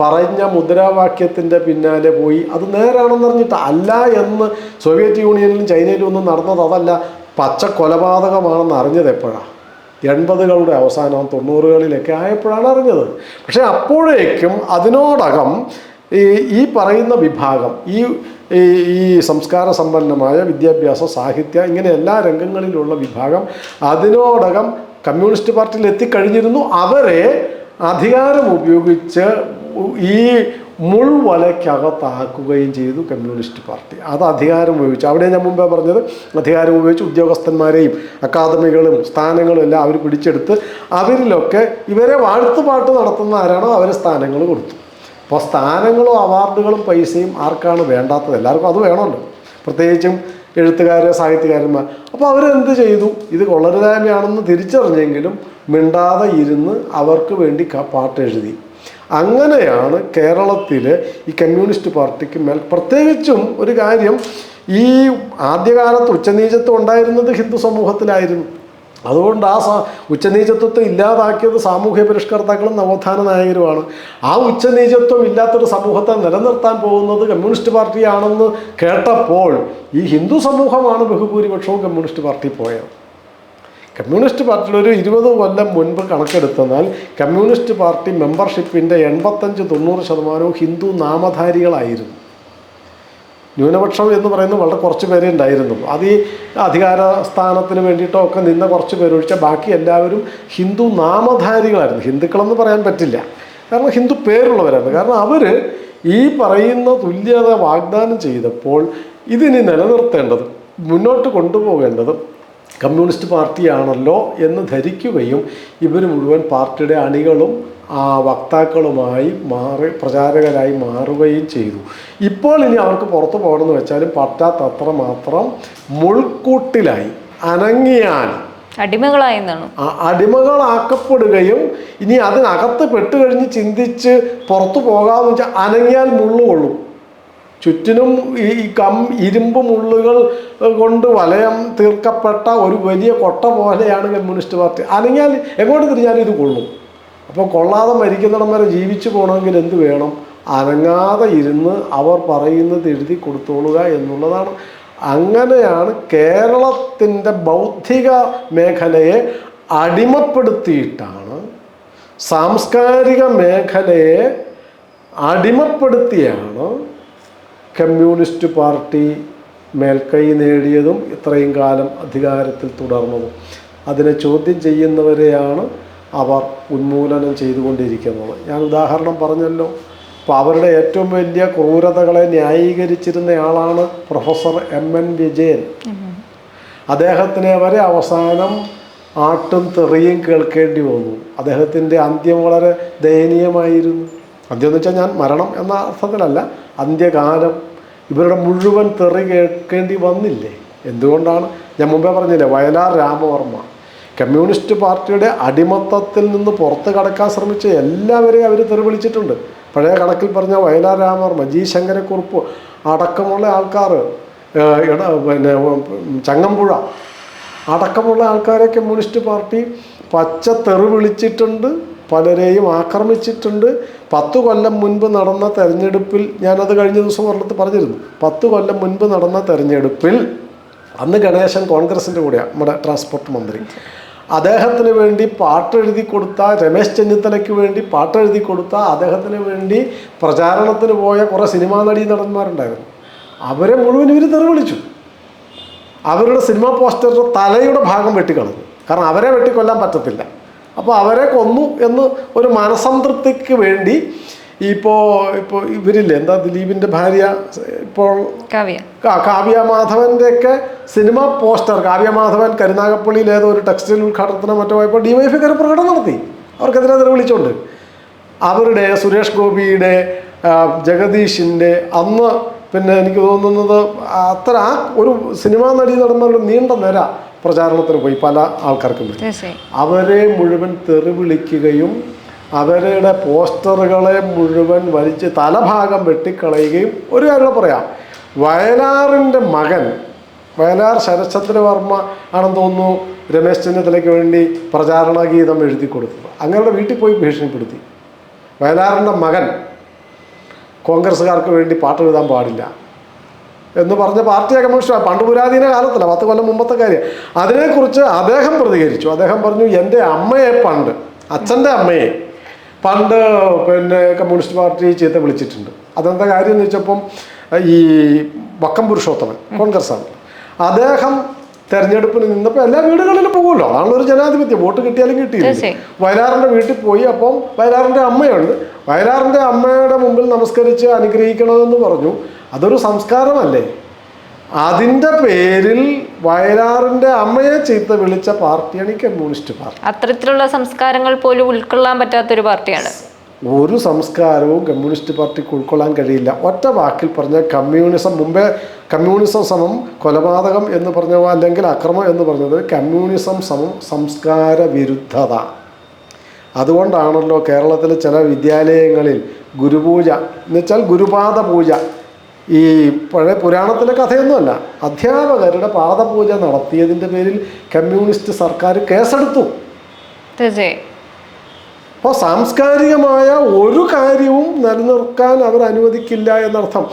പറഞ്ഞ മുദ്രാവാക്യത്തിൻ്റെ പിന്നാലെ പോയി അത് നേരാണെന്ന് അറിഞ്ഞിട്ട് അല്ല എന്ന് സോവിയറ്റ് യൂണിയനിലും ചൈനയിലും ഒന്നും നടന്നത് അതല്ല, പച്ച കൊലപാതകമാണെന്ന് അറിഞ്ഞത് എപ്പോഴാണ്? 80കളുടെ അവസാനം 90കളിലൊക്കെ ആയപ്പോഴാണ് അറിഞ്ഞത്. പക്ഷേ അപ്പോഴേക്കും അതിനോടകം ഈ പറയുന്ന വിഭാഗം, ഈ സംസ്കാര സമ്പന്നമായ വിദ്യാഭ്യാസ, സാഹിത്യ, ഇങ്ങനെ എല്ലാ രംഗങ്ങളിലുള്ള വിഭാഗം അതിനോടകം കമ്മ്യൂണിസ്റ്റ് പാർട്ടിയിൽ എത്തിക്കഴിഞ്ഞിരുന്നു. അവരെ അധികാരം ഉപയോഗിച്ച് ഈ മുൾവലയ്ക്കകത്താക്കുകയും ചെയ്തു കമ്മ്യൂണിസ്റ്റ് പാർട്ടി. അത് അധികാരം ഉപയോഗിച്ചു. അവിടെ ഞാൻ മുമ്പേ പറഞ്ഞത്, അധികാരം ഉപയോഗിച്ച് ഉദ്യോഗസ്ഥന്മാരെയും അക്കാദമികളും സ്ഥാനങ്ങളും എല്ലാം അവർ പിടിച്ചെടുത്ത് അവരിലൊക്കെ ഇവരെ വാഴ്ത്തുപാട്ട് നടത്തുന്ന ആരാണോ അവരെ സ്ഥാനങ്ങൾ കൊടുത്തു. അപ്പോൾ സ്ഥാനങ്ങളും അവാർഡുകളും പൈസയും ആർക്കാണ് വേണ്ടാത്തത്? എല്ലാവർക്കും അത് വേണമല്ലോ, പ്രത്യേകിച്ചും എഴുത്തുകാർ, സാഹിത്യകാരന്മാർ. അപ്പോൾ അവരെന്ത് ചെയ്തു? ഇത് കൊള്ളരുതായ്മയാണെന്ന് തിരിച്ചറിഞ്ഞെങ്കിലും മിണ്ടാതെ ഇരുന്ന് അവർക്ക് വേണ്ടി പാട്ടെഴുതി. അങ്ങനെയാണ് കേരളത്തിൽ ഈ കമ്മ്യൂണിസ്റ്റ് പാർട്ടിക്ക് മേൽ, പ്രത്യേകിച്ചും ഒരു കാര്യം, ഈ ആദ്യകാലത്ത് ഉച്ചനീചത്വം ഉണ്ടായിരുന്നത് ഹിന്ദു സമൂഹത്തിലായിരുന്നു. അതുകൊണ്ട് ഉച്ചനീചത്വത്തെ ഇല്ലാതാക്കിയത് സാമൂഹ്യ പരിഷ്കർത്താക്കളും നവോത്ഥാന നായകരുമാണ്. ആ ഉച്ചനീചത്വം ഇല്ലാത്തൊരു സമൂഹത്തെ നിലനിർത്താൻ പോകുന്നത് കമ്മ്യൂണിസ്റ്റ് പാർട്ടിയാണെന്ന് കേട്ടപ്പോൾ ഈ ഹിന്ദു സമൂഹമാണ് ബഹുഭൂരിപക്ഷവും കമ്മ്യൂണിസ്റ്റ് പാർട്ടി പോയത്. കമ്മ്യൂണിസ്റ്റ് പാർട്ടിയിൽ ഒരു 20 കൊല്ലം മുൻപ് കണക്കെടുത്തെന്നാൽ കമ്മ്യൂണിസ്റ്റ് പാർട്ടി മെമ്പർഷിപ്പിൻ്റെ 85-90% ഹിന്ദു നാമധാരികളായിരുന്നു. ന്യൂനപക്ഷം എന്ന് പറയുന്നത് വളരെ കുറച്ച് പേരേ ഉണ്ടായിരുന്നുള്ളൂ. അത് ഈ അധികാര സ്ഥാനത്തിന് വേണ്ടിയിട്ടോ ഒക്കെ നിന്ന കുറച്ച് പേരൊഴിച്ചാൽ ബാക്കി എല്ലാവരും ഹിന്ദു നാമധാരികളായിരുന്നു. ഹിന്ദുക്കളെന്ന് പറയാൻ പറ്റില്ല, കാരണം ഹിന്ദു പേരുള്ളവരായിരുന്നു. കാരണം അവർ ഈ പറയുന്ന തുല്യത വാഗ്ദാനം ചെയ്തപ്പോൾ ഇതിനി നിലനിർത്തേണ്ടത്, മുന്നോട്ട് കൊണ്ടുപോകേണ്ടത് കമ്മ്യൂണിസ്റ്റ് പാർട്ടിയാണല്ലോ എന്ന് ധരിക്കുകയും ഇവർ മുഴുവൻ പാർട്ടിയുടെ അണികളും വക്താക്കളുമായി പ്രചാരകരായി മാറുകയും ചെയ്തു. ഇപ്പോൾ ഇനി അവർക്ക് പുറത്തു പോകണമെന്ന് വെച്ചാലും പറ്റാത്തത്ര മാത്രം മുൾക്കൂട്ടിലായി, അനങ്ങിയാൽ അടിമകളാക്കപ്പെടുകയും ഇനി അതിനകത്ത് പെട്ടുകഴിഞ്ഞ് ചിന്തിച്ച് പുറത്തു പോകാമെന്ന് വെച്ചാൽ അനങ്ങിയാൽ മുള്ളുകൊള്ളും. ചുറ്റിനും ഈ ഇരുമ്പ് മുള്ളുകൾ കൊണ്ട് വലയം തീർക്കപ്പെട്ട ഒരു വലിയ കൊട്ട പോലെയാണ് കമ്മ്യൂണിസ്റ്റ് പാർട്ടി. അനങ്ങിയാൽ എങ്ങോട്ട് തിരിഞ്ഞാലും ഇത് കൊള്ളും. അപ്പോൾ കൊള്ളാതെ മരിക്കുന്നിടം വരെ ജീവിച്ചു പോകണമെങ്കിൽ എന്ത് വേണം? അനങ്ങാതെ ഇരുന്ന് അവർ പറയുന്നത് എഴുതി കൊടുത്തോളുക എന്നുള്ളതാണ്. അങ്ങനെയാണ് കേരളത്തിൻ്റെ ബൗദ്ധിക മേഖലയെ അടിമപ്പെടുത്തിയിട്ടാണ്, സാംസ്കാരിക മേഖലയെ അടിമപ്പെടുത്തിയാണ് കമ്മ്യൂണിസ്റ്റ് പാർട്ടി മേൽക്കൈ നേടിയതും ഇത്രയും കാലം അധികാരത്തിൽ തുടർന്നതും. അതിനെ ചോദ്യം ചെയ്യുന്നവരെയാണ് അവർ ഉന്മൂലനം ചെയ്തുകൊണ്ടിരിക്കുന്നത്. ഞാൻ ഉദാഹരണം പറഞ്ഞല്ലോ. അപ്പോൾ അവരുടെ ഏറ്റവും വലിയ ക്രൂരതകളെ ന്യായീകരിച്ചിരുന്നയാളാണ് പ്രൊഫസർ MN വിജയൻ. അദ്ദേഹത്തിനെ വരെ അവസാനം ആട്ടും തെറിയും കേൾക്കേണ്ടി വന്നു. അദ്ദേഹത്തിൻ്റെ അന്ത്യം വളരെ ദയനീയമായിരുന്നു. അന്ത്യം എന്ന് വെച്ചാൽ ഞാൻ മരണം എന്ന അർത്ഥത്തിലല്ല, അന്ത്യകാലം. ഇവരുടെ മുഴുവൻ തെറി കേൾക്കേണ്ടി വന്നില്ലേ? എന്തുകൊണ്ടാണ്? ഞാൻ മുമ്പേ പറഞ്ഞില്ലേ, വയലാർ രാമവർമ്മ കമ്മ്യൂണിസ്റ്റ് പാർട്ടിയുടെ അടിമത്തത്തിൽ നിന്ന് പുറത്ത് കടക്കാൻ ശ്രമിച്ച എല്ലാവരെയും അവർ തെറി വിളിച്ചിട്ടുണ്ട്. പഴയ കണക്കിൽ പറഞ്ഞ വയലാർ രാമവർമ്മ, G. ശങ്കരക്കുറുപ്പ് അടക്കമുള്ള ആൾക്കാർ, പിന്നെ ചങ്ങമ്പുഴ അടക്കമുള്ള ആൾക്കാരെ കമ്മ്യൂണിസ്റ്റ് പാർട്ടി പച്ച തെറി വിളിച്ചിട്ടുണ്ട്, പലരെയും ആക്രമിച്ചിട്ടുണ്ട്. 10 കൊല്ലം മുൻപ് നടന്ന തെരഞ്ഞെടുപ്പിൽ, ഞാനത് കഴിഞ്ഞ ദിവസം ഒരിടത്ത് പറഞ്ഞിരുന്നു, 10 കൊല്ലം മുൻപ് നടന്ന തെരഞ്ഞെടുപ്പിൽ അന്ന് ഗണേശൻ കോൺഗ്രസിൻ്റെ കൂടെയാണ്, നമ്മുടെ ട്രാൻസ്പോർട്ട് മന്ത്രി. അദ്ദേഹത്തിന് വേണ്ടി പാട്ടെഴുതി കൊടുത്ത, രമേശ് ചെന്നിത്തലയ്ക്ക് വേണ്ടി പാട്ടെഴുതി കൊടുത്ത, അദ്ദേഹത്തിന് വേണ്ടി പ്രചാരണത്തിന് പോയ കുറേ സിനിമാ നടന്മാരുണ്ടായിരുന്നു. അവരെ മുഴുവൻ ഇവർ തെറി വിളിച്ചു. അവരുടെ സിനിമാ പോസ്റ്ററിൻ്റെ തലയുടെ ഭാഗം വെട്ടിക്കളഞ്ഞു. കാരണം അവരെ വെട്ടിക്കൊല്ലാൻ അപ്പോൾ അവരെ കൊന്നു എന്ന് ഒരു മനസംതൃപ്തിക്ക് വേണ്ടി ഇപ്പോൾ ഇവരില്ലേ, എന്താ ദിലീപിൻ്റെ ഭാര്യ ഇപ്പോൾ കാവ്യ മാധവൻ്റെയൊക്കെ സിനിമാ പോസ്റ്റർ, കാവ്യ മാധവൻ കരുനാഗപ്പള്ളിയിൽ ഏതോ ഒരു ടെക്സ്റ്റൈൽ ഉദ്ഘാടനത്തിനോ മറ്റോ പോയപ്പോൾ ഡിവൈഎഫ്ഐക്കാർ പ്രകടനം നടത്തി, അവർക്കെതിരെ തെറി വിളിച്ചുകൊണ്ട്. അവരുടെ സുരേഷ് ഗോപിയുടെ, ജഗദീഷിൻ്റെ, അന്ന് പിന്നെ എനിക്ക് തോന്നുന്നത് അത്ര ആ ഒരു സിനിമാ നടി നടന്മാരുടെ നീണ്ട നിര പ്രചാരണത്തിന് പോയി പല ആൾക്കാർക്കും വേണ്ടി. അവരെ മുഴുവൻ തെറി വിളിക്കുകയും അവരുടെ പോസ്റ്ററുകളെ മുഴുവൻ വലിച്ച് തലഭാഗം വെട്ടിക്കളയുകയും. ഒരു കാര്യം പറയാം, വയലാറിൻ്റെ മകൻ, വയലാർ ശരത്ചന്ദ്രവർമ്മ ആണെന്ന് തോന്നുന്നു, രമേശ് ചെന്നിത്തലയ്ക്ക് വേണ്ടി പ്രചാരണ ഗീതം എഴുതി കൊടുത്തത്. അങ്ങയുടെ വീട്ടിൽ പോയി ഭീഷണിപ്പെടുത്തി. വയലാറിൻ്റെ മകൻ കോൺഗ്രസ്സുകാർക്ക് വേണ്ടി പാട്ട് എഴുതാൻ പാടില്ല എന്ന് പറഞ്ഞ പാർട്ടിയെ കമ്മ്യൂണിസ്റ്റ് പണ്ട് പുരാതന കാലത്തല്ല, 10 കൊല്ലം മുമ്പത്തെ കാര്യം. അതിനെക്കുറിച്ച് അദ്ദേഹം പ്രതികരിച്ചു. അദ്ദേഹം പറഞ്ഞു, എൻ്റെ അമ്മയെ പണ്ട്, അച്ഛൻ്റെ അമ്മയെ പണ്ട് പിന്നെ കമ്മ്യൂണിസ്റ്റ് പാർട്ടി ചീത്ത വിളിച്ചിട്ടുണ്ട്. അതെന്താ കാര്യം എന്ന് വെച്ചപ്പം ഈ വക്കം പുരുഷോത്തമൻ കോൺഗ്രസ്സാണ്, അദ്ദേഹം തെരഞ്ഞെടുപ്പിന് നിന്നപ്പോൾ എല്ലാ വീടുകളിലും പോകുമല്ലോ, അതാണ് ഒരു ജനാധിപത്യം, വോട്ട് കിട്ടിയാലും കിട്ടിയില്ല. വയലാറിൻ്റെ വീട്ടിൽ പോയി, അപ്പം വയലാറിൻ്റെ അമ്മയുണ്ട്, വയലാറിൻ്റെ അമ്മയുടെ മുമ്പിൽ നമസ്കരിച്ച് അനുഗ്രഹിക്കണമെന്ന് പറഞ്ഞു. അതൊരു സംസ്കാരമല്ലേ? അതിൻ്റെ പേരിൽ വയലാറിൻ്റെ അമ്മയെ ചീത്ത വിളിച്ച പാർട്ടിയാണ് ഈ കമ്മ്യൂണിസ്റ്റ് പാർട്ടി. അത്തരത്തിലുള്ള സംസ്കാരങ്ങൾ പോലും ഉൾക്കൊള്ളാൻ പറ്റാത്തൊരു പാർട്ടിയാണ്. ഒരു സംസ്കാരവും കമ്മ്യൂണിസ്റ്റ് പാർട്ടിക്ക് ഉൾക്കൊള്ളാൻ കഴിയില്ല. ഒറ്റ വാക്കിൽ പറഞ്ഞ കമ്മ്യൂണിസം, മുമ്പേ കമ്മ്യൂണിസം സമം കൊലപാതകം എന്ന് പറഞ്ഞത്, അല്ലെങ്കിൽ അക്രമം എന്ന് പറഞ്ഞത്, കമ്മ്യൂണിസം സമം സംസ്കാര വിരുദ്ധത. അതുകൊണ്ടാണല്ലോ കേരളത്തിലെ ചില വിദ്യാലയങ്ങളിൽ ഗുരുപൂജ എന്നുവെച്ചാൽ ഗുരുപാദ പൂജ, ഈ പഴയ പുരാണത്തിലെ കഥയൊന്നുമല്ല, അധ്യാപകരുടെ പാദപൂജ നടത്തിയതിൻ്റെ പേരിൽ കമ്മ്യൂണിസ്റ്റ് സർക്കാർ കേസെടുത്തു. അപ്പോൾ സാംസ്കാരികമായ ഒരു കാര്യവും നിലനിർത്താൻ അവർ അനുവദിക്കില്ല എന്നർത്ഥം.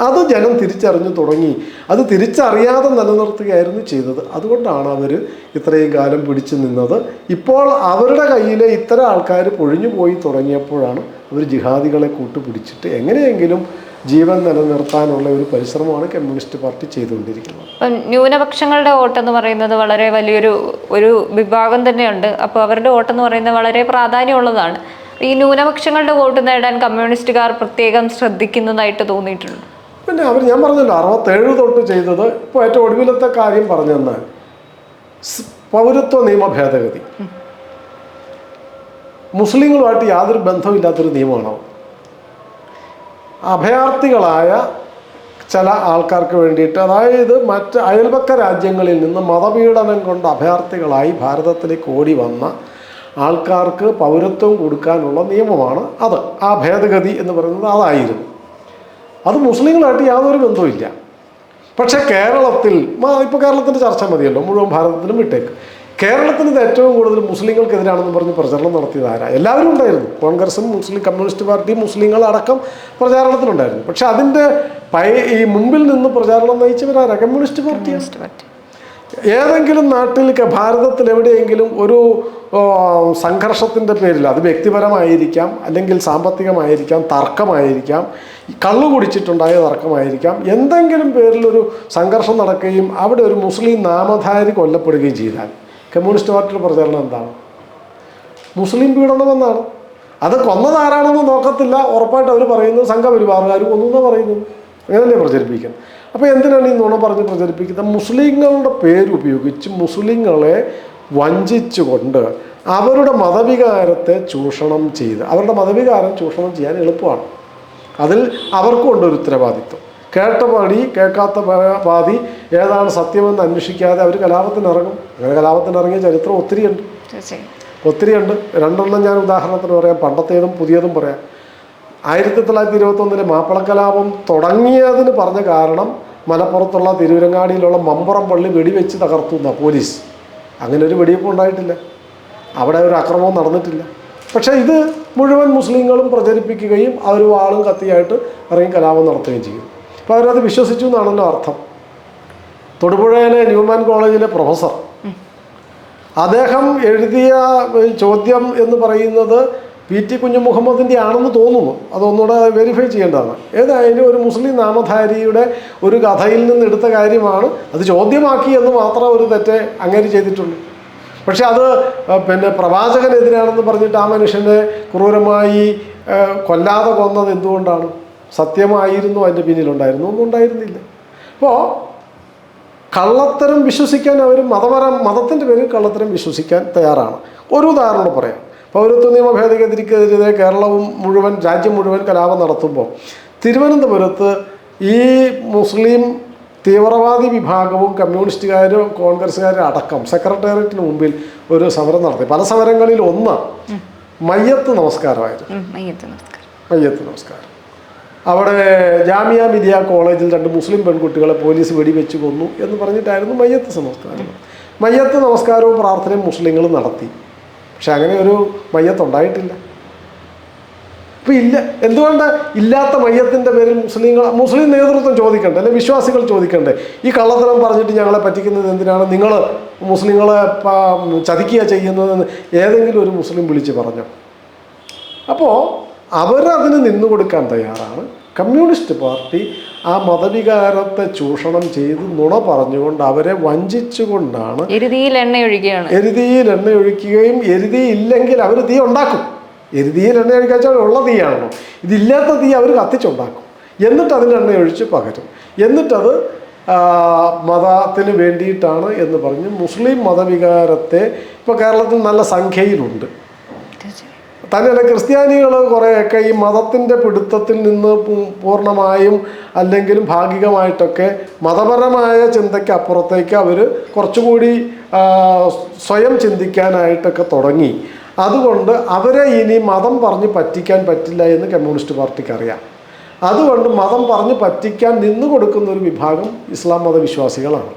അത് ജനം തിരിച്ചറിഞ്ഞു തുടങ്ങി. അത് തിരിച്ചറിയാതെ നിലനിർത്തുകയായിരുന്നു ചെയ്തത്. അതുകൊണ്ടാണ് അവർ ഇത്രയും കാലം പിടിച്ചു നിന്നത്. ഇപ്പോൾ അവരുടെ കയ്യിലെ ഇത്തരം ആൾക്കാർ പൊഴിഞ്ഞു പോയി തുടങ്ങിയപ്പോഴാണ് അവർ ജിഹാദികളെ കൂട്ടുപിടിച്ചിട്ട് എങ്ങനെയെങ്കിലും ജീവൻ നിലനിർത്താനുള്ള ഒരു പരിശ്രമമാണ് കമ്മ്യൂണിസ്റ്റ് പാർട്ടി ചെയ്തുകൊണ്ടിരിക്കുന്നത്. ഇപ്പം ന്യൂനപക്ഷങ്ങളുടെ വോട്ടെന്ന് പറയുന്നത് വളരെ ഒരു വിഭാഗം തന്നെയുണ്ട്. അപ്പോൾ അവരുടെ വോട്ടെന്ന് പറയുന്നത് വളരെ പ്രാധാന്യമുള്ളതാണ്. ഈ ന്യൂനപക്ഷങ്ങളുടെ വോട്ട് നേടാൻ കമ്മ്യൂണിസ്റ്റുകാർ പ്രത്യേകം ശ്രദ്ധിക്കുന്നതായിട്ട് തോന്നിയിട്ടുണ്ട്. പിന്നെ ഞാൻ പറഞ്ഞല്ലോ 67 തൊട്ട് ചെയ്തത്. ഇപ്പോൾ ഏറ്റവും ഒടുവിലത്തെ കാര്യം പറഞ്ഞു തന്നാൽ പൗരത്വ നിയമ ഭേദഗതി മുസ്ലിങ്ങളുമായിട്ട് യാതൊരു ബന്ധമില്ലാത്തൊരു നിയമമാണോ? അഭയാർത്ഥികളായ ചില ആൾക്കാർക്ക് വേണ്ടിയിട്ട്, അതായത് മറ്റ് അയൽപക്ക രാജ്യങ്ങളിൽ നിന്ന് മതപീഡനം കൊണ്ട് അഭയാർത്ഥികളായി ഭാരതത്തിലേക്ക് ഓടി വന്ന ആൾക്കാർക്ക് പൗരത്വം കൊടുക്കാനുള്ള നിയമമാണ് അത്. ആ ഭേദഗതി എന്ന് പറയുന്നത് അതായിരുന്നു. അത് മുസ്ലിങ്ങളായിട്ട് യാതൊരു ബന്ധവുമില്ല. പക്ഷേ കേരളത്തിൽ, ഇപ്പോൾ കേരളത്തിൻ്റെ ചർച്ച മതിയല്ലോ, മുഴുവൻ ഭാരതത്തിലും വിട്ടേക്ക്. കേരളത്തിൽ ഇത് ഏറ്റവും കൂടുതൽ മുസ്ലിങ്ങൾക്കെതിരാണെന്ന് പറഞ്ഞ് പ്രചരണം നടത്തിയത് ആരാ? എല്ലാവരും ഉണ്ടായിരുന്നു. കോൺഗ്രസും കമ്മ്യൂണിസ്റ്റ് പാർട്ടിയും മുസ്ലിങ്ങളടക്കം പ്രചാരണത്തിലുണ്ടായിരുന്നു. പക്ഷെ അതിൻ്റെ ഈ മുമ്പിൽ നിന്ന് പ്രചാരണം നയിച്ചവരാരാ? കമ്മ്യൂണിസ്റ്റ് പാർട്ടിയാണ്. ഏതെങ്കിലും നാട്ടിൽ, ഭാരതത്തിൽ എവിടെയെങ്കിലും ഒരു സംഘർഷത്തിൻ്റെ പേരിൽ, അത് വ്യക്തിപരമായിരിക്കാം, അല്ലെങ്കിൽ സാമ്പത്തികമായിരിക്കാം, തർക്കമായിരിക്കാം, കള്ളു കുടിച്ചിട്ടുണ്ടായ തർക്കമായിരിക്കാം, എന്തെങ്കിലും പേരിലൊരു സംഘർഷം നടക്കുകയും അവിടെ ഒരു മുസ്ലിം നാമധാരി കൊല്ലപ്പെടുകയും ചെയ്താൽ കമ്മ്യൂണിസ്റ്റ് പാർട്ടിയുടെ പ്രചാരണം എന്താണ്? മുസ്ലിം പീഡനമെന്നാണ്. അത് കൊന്നതാരാണെന്ന് നോക്കത്തില്ല. ഉറപ്പായിട്ട് അവർ പറയുന്നത് സംഘപരിവാറുകാർ കൊന്നു പറയുന്നത്. അങ്ങനല്ലേ പ്രചരിപ്പിക്കുന്നത്? അപ്പോൾ എന്തിനാണ് ഈ നുണ പറഞ്ഞ് പ്രചരിപ്പിക്കുന്നത്? മുസ്ലിങ്ങളുടെ പേരുപയോഗിച്ച് മുസ്ലിങ്ങളെ വഞ്ചിച്ചുകൊണ്ട് അവരുടെ മതവികാരത്തെ ചൂഷണം ചെയ്ത്, അവരുടെ മതവികാരം ചൂഷണം ചെയ്യാൻ എളുപ്പമാണ്. അതിൽ അവർക്കുണ്ടൊരു ഉത്തരവാദിത്വം. കേട്ട പാടി കേൾക്കാത്ത പാതി ഏതാണ് സത്യമെന്ന് അന്വേഷിക്കാതെ അവർ കലാപത്തിനിറങ്ങും. അങ്ങനെ കലാപത്തിനിറങ്ങിയ ചരിത്രം ഒത്തിരിയുണ്ട്. രണ്ടെണ്ണം ഞാൻ ഉദാഹരണത്തിന് പറയാം, പണ്ടത്തേതും പുതിയതും പറയാം. 1921 മാപ്പിളക്കലാപം തുടങ്ങിയതിന് പറഞ്ഞ കാരണം മലപ്പുറത്തുള്ള തിരൂരങ്ങാടിയിലുള്ള മമ്പുറം പള്ളി വെടിവെച്ച് തകർത്തു എന്നാ പോലീസ്. അങ്ങനെ ഒരു വെടിവെപ്പ് ഉണ്ടായിട്ടില്ല, അവിടെ ഒരു അക്രമവും നടന്നിട്ടില്ല. പക്ഷേ ഇത് മുഴുവൻ മുസ്ലിങ്ങളും പ്രചരിപ്പിക്കുകയും അവർ വാളും കത്തിയായിട്ട് ഇറങ്ങി കലാപം നടത്തുകയും ചെയ്യും. അപ്പോൾ അവരത് വിശ്വസിച്ചു എന്നാണല്ലോ അർത്ഥം. തൊടുപുഴയിലെ ന്യൂമാൻ കോളേജിലെ പ്രൊഫസർ, അദ്ദേഹം എഴുതിയ ചോദ്യം എന്ന് പറയുന്നത് PT കുഞ്ഞുമുഹമ്മദിൻ്റെ ആണെന്ന് തോന്നുന്നു. അതൊന്നുകൂടെ വെരിഫൈ ചെയ്യേണ്ടതാണ്. ഏതായാലും ഒരു മുസ്ലിം നാമധാരിയുടെ ഒരു കഥയിൽ നിന്ന് എടുത്ത കാര്യമാണ്. അത് ചോദ്യമാക്കി എന്ന് മാത്രം ഒരു തെറ്റ് അങ്ങനെ ചെയ്തിട്ടുള്ളൂ. പക്ഷെ അത് പിന്നെ പ്രവാചകനെതിരാണെന്ന് പറഞ്ഞിട്ട് ആ മനുഷ്യനെ ക്രൂരമായി കൊല്ലാതെ കൊന്നത് എന്തുകൊണ്ടാണ്? സത്യമായിരുന്നു അതിൻ്റെ പിന്നിലുണ്ടായിരുന്നു? ഒന്നും ഉണ്ടായിരുന്നില്ല. അപ്പോൾ കള്ളത്തരം വിശ്വസിക്കാൻ അവർ മതത്തിൻ്റെ പേരിൽ കള്ളത്തരം വിശ്വസിക്കാൻ തയ്യാറാണ്. ഒരു ഉദാഹരണം പറയാം. പൗരത്വ നിയമ ഭേദഗതിക്കെതിരെ രാജ്യം മുഴുവൻ കലാപം നടത്തുമ്പോൾ തിരുവനന്തപുരത്ത് ഈ മുസ്ലിം തീവ്രവാദി വിഭാഗവും കമ്മ്യൂണിസ്റ്റുകാരും കോൺഗ്രസ്സുകാരും അടക്കം സെക്രട്ടേറിയറ്റിന് മുമ്പിൽ ഒരു സമരം നടത്തി. പല സമരങ്ങളിൽ ഒന്ന് മയ്യത്ത് നമസ്കാരമായിരുന്നു. മയ്യത്ത് നമസ്കാരം. അവിടെ ജാമിയ മിലിയ കോളേജിൽ 2 മുസ്ലിം പെൺകുട്ടികളെ പോലീസ് വെടിവെച്ച് കൊന്നു എന്ന് പറഞ്ഞിട്ടായിരുന്നു മയ്യത്ത് നമസ്കാരം. മയ്യത്ത് നമസ്കാരവും പ്രാർത്ഥനയും മുസ്ലിങ്ങൾ നടത്തി. പക്ഷെ അങ്ങനെ ഒരു മയ്യത്ത് ഉണ്ടായിട്ടില്ല. ഇപ്പം ഇല്ല. എന്തുകൊണ്ട് ഇല്ലാത്ത മയ്യത്തിൻ്റെ പേരിൽ മുസ്ലിം നേതൃത്വം ചോദിക്കണ്ടേ, അല്ലെ വിശ്വാസികൾ ചോദിക്കണ്ടേ? ഈ കള്ളത്തരം പറഞ്ഞിട്ട് ഞങ്ങളെ പറ്റിക്കുന്നത് എന്തിനാണ്? നിങ്ങൾ മുസ്ലിങ്ങളെ ചതിക്കുക ചെയ്യുന്നതെന്ന് ഏതെങ്കിലും ഒരു മുസ്ലിം വിളിച്ച് പറഞ്ഞു? അപ്പോൾ അവരതിന് നിന്നുകൊടുക്കാൻ തയ്യാറാണ്. കമ്മ്യൂണിസ്റ്റ് പാർട്ടി ആ മതവികാരത്തെ ചൂഷണം ചെയ്ത് നുണ പറഞ്ഞുകൊണ്ട് അവരെ വഞ്ചിച്ചുകൊണ്ടാണ് എരുതിയിൽ എണ്ണ ഒഴിക്കുകയും എരുതി ഇല്ലെങ്കിൽ അവർ തീ ഉണ്ടാക്കും. എരുതിയിൽ എണ്ണ ഒഴിക്കാച്ചാൽ ഉള്ള തീയാണല്ലോ. ഇതില്ലാത്ത തീ അവർ കത്തിച്ചുണ്ടാക്കും. എന്നിട്ട് അതിൽ എണ്ണ ഒഴിച്ച് പകരും. എന്നിട്ടത് മതത്തിന് വേണ്ടിയിട്ടാണ് എന്ന് പറഞ്ഞ് മുസ്ലിം മതവികാരത്തെ ഇപ്പോൾ കേരളത്തിൽ നല്ല സംഖ്യയിലുണ്ട്. തന്നെയല്ല ക്രിസ്ത്യാനികൾ കുറേയൊക്കെ ഈ മതത്തിൻ്റെ പിടുത്തത്തിൽ നിന്ന് പൂർണ്ണമായും അല്ലെങ്കിലും ഭാഗികമായിട്ടൊക്കെ മതപരമായ ചിന്തയ്ക്ക് അപ്പുറത്തേക്ക് അവർ കുറച്ചുകൂടി സ്വയം ചിന്തിക്കാനായിട്ടൊക്കെ തുടങ്ങി. അതുകൊണ്ട് അവരെ ഇനി മതം പറഞ്ഞ് പറ്റിക്കാൻ പറ്റില്ല എന്ന് കമ്മ്യൂണിസ്റ്റ് പാർട്ടിക്ക് അറിയാം. അതുകൊണ്ട് മതം പറഞ്ഞ് പറ്റിക്കാൻ നിന്നു കൊടുക്കുന്ന ഒരു വിഭാഗം ഇസ്ലാം മതവിശ്വാസികളാണ്.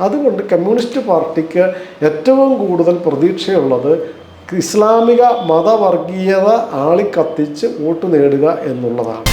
അതുകൊണ്ട് കമ്മ്യൂണിസ്റ്റ് പാർട്ടിക്ക് ഏറ്റവും കൂടുതൽ പ്രതീക്ഷയുള്ളത് ഇസ്ലാമിക മതവർഗീയത ആളിക്കത്തിച്ച് വോട്ട് നേടുക എന്നുള്ളതാണ്.